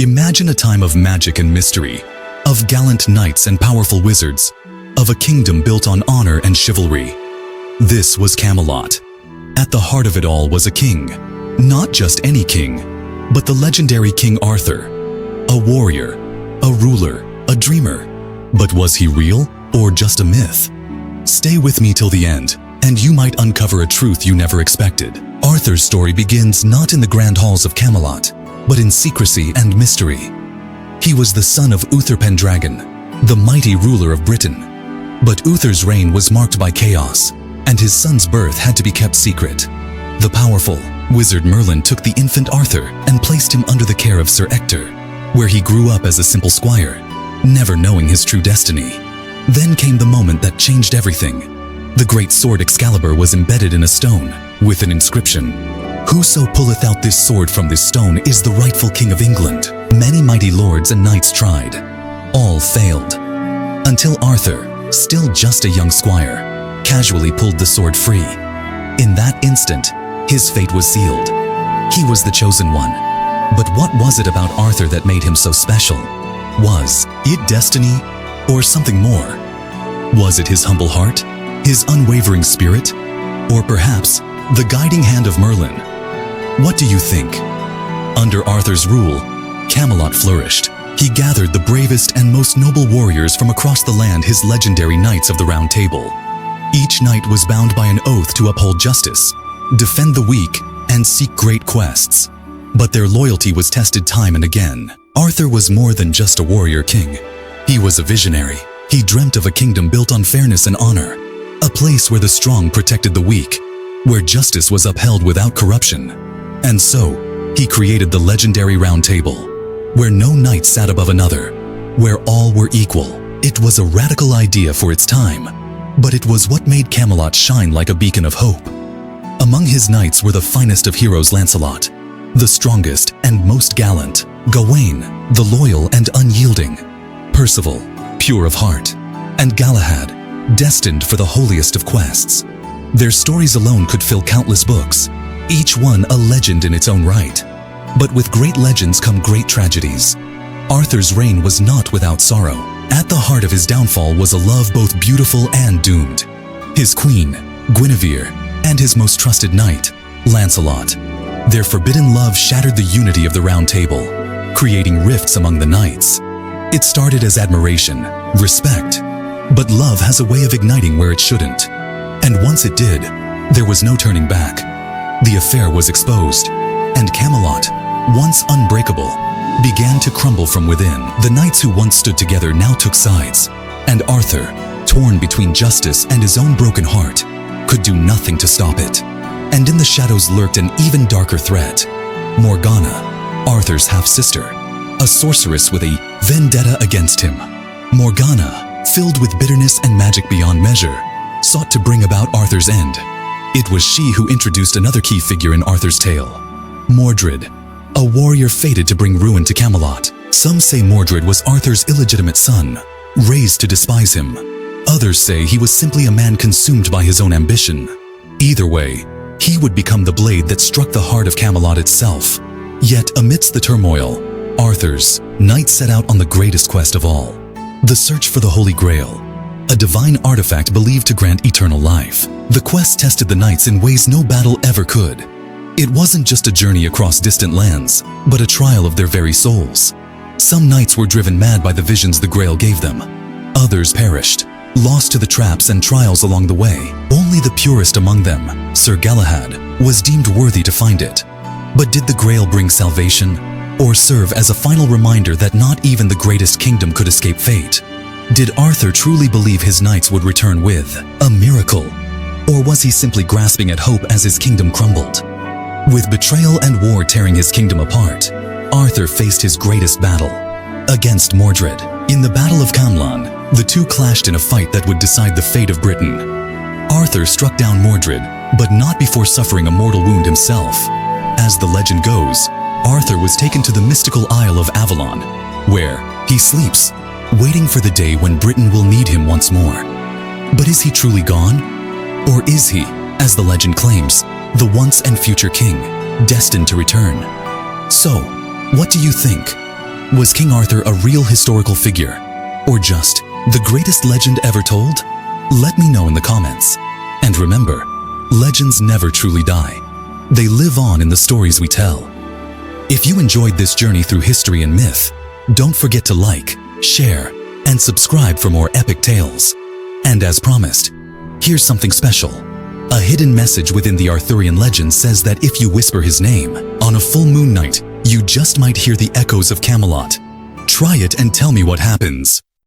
Imagine a time of magic and mystery, of gallant knights and powerful wizards, of a kingdom built on honor and chivalry. This was Camelot. At the heart of it all was a king. Not just any king, but the legendary King Arthur. A warrior, a ruler, a dreamer. But was he real or just a myth? Stay with me till the end, and you might uncover a truth you never expected. Arthur's story begins not in the grand halls of Camelot, but in secrecy and mystery. He was the son of Uther Pendragon, the mighty ruler of Britain. But Uther's reign was marked by chaos, and his son's birth had to be kept secret. The powerful wizard Merlin took the infant Arthur and placed him under the care of Sir Ector, where he grew up as a simple squire, never knowing his true destiny. Then came the moment that changed everything. The great sword Excalibur was embedded in a stone, with an inscription: "Whoso pulleth out this sword from this stone is the rightful king of England." Many mighty lords and knights tried. All failed. Until Arthur, still just a young squire, casually pulled the sword free. In that instant, his fate was sealed. He was the chosen one. But what was it about Arthur that made him so special? Was it destiny or something more? Was it his humble heart, his unwavering spirit, or perhaps the guiding hand of Merlin? What do you think? Under Arthur's rule, Camelot flourished. He gathered the bravest and most noble warriors from across the land, his legendary Knights of the Round Table. Each knight was bound by an oath to uphold justice, defend the weak, and seek great quests. But their loyalty was tested time and again. Arthur was more than just a warrior king. He was a visionary. He dreamt of a kingdom built on fairness and honor, a place where the strong protected the weak, where justice was upheld without corruption. And so, he created the legendary Round Table, where no knight sat above another, where all were equal. It was a radical idea for its time, but it was what made Camelot shine like a beacon of hope. Among his knights were the finest of heroes: Lancelot, the strongest and most gallant; Gawain, the loyal and unyielding; Percival, pure of heart; and Galahad, destined for the holiest of quests. Their stories alone could fill countless books, each one a legend in its own right. But with great legends come great tragedies. Arthur's reign was not without sorrow. At the heart of his downfall was a love both beautiful and doomed. His queen, Guinevere, and his most trusted knight, Lancelot. Their forbidden love shattered the unity of the Round Table, creating rifts among the knights. It started as admiration, respect, but love has a way of igniting where it shouldn't. And once it did, there was no turning back. The affair was exposed, and Camelot, once unbreakable, began to crumble from within. The knights who once stood together now took sides, and Arthur, torn between justice and his own broken heart, could do nothing to stop it. And in the shadows lurked an even darker threat: Morgana, Arthur's half-sister, a sorceress with a vendetta against him. Morgana, filled with bitterness and magic beyond measure, sought to bring about Arthur's end. It was she who introduced another key figure in Arthur's tale: Mordred, a warrior fated to bring ruin to Camelot. Some say Mordred was Arthur's illegitimate son, raised to despise him. Others say he was simply a man consumed by his own ambition. Either way, he would become the blade that struck the heart of Camelot itself. Yet amidst the turmoil, Arthur's knights set out on the greatest quest of all: the search for the Holy Grail, a divine artifact believed to grant eternal life. The quest tested the knights in ways no battle ever could. It wasn't just a journey across distant lands, but a trial of their very souls. Some knights were driven mad by the visions the Grail gave them. Others perished, lost to the traps and trials along the way. Only the purest among them, Sir Galahad, was deemed worthy to find it. But did the Grail bring salvation, or serve as a final reminder that not even the greatest kingdom could escape fate? Did Arthur truly believe his knights would return with a miracle? Or was he simply grasping at hope as his kingdom crumbled? With betrayal and war tearing his kingdom apart, Arthur faced his greatest battle against Mordred. In the Battle of Camelot, the two clashed in a fight that would decide the fate of Britain. Arthur struck down Mordred, but not before suffering a mortal wound himself. As the legend goes, Arthur was taken to the mystical Isle of Avalon, where he sleeps, waiting for the day when Britain will need him once more. But is he truly gone? Or is he, as the legend claims, the once and future king, destined to return? So, what do you think? Was King Arthur a real historical figure, or just the greatest legend ever told? Let me know in the comments. And remember, legends never truly die. They live on in the stories we tell. If you enjoyed this journey through history and myth, don't forget to like, share, and subscribe for more epic tales. And as promised, here's something special. A hidden message within the Arthurian legend says that if you whisper his name, on a full moon night, you just might hear the echoes of Camelot. Try it and tell me what happens.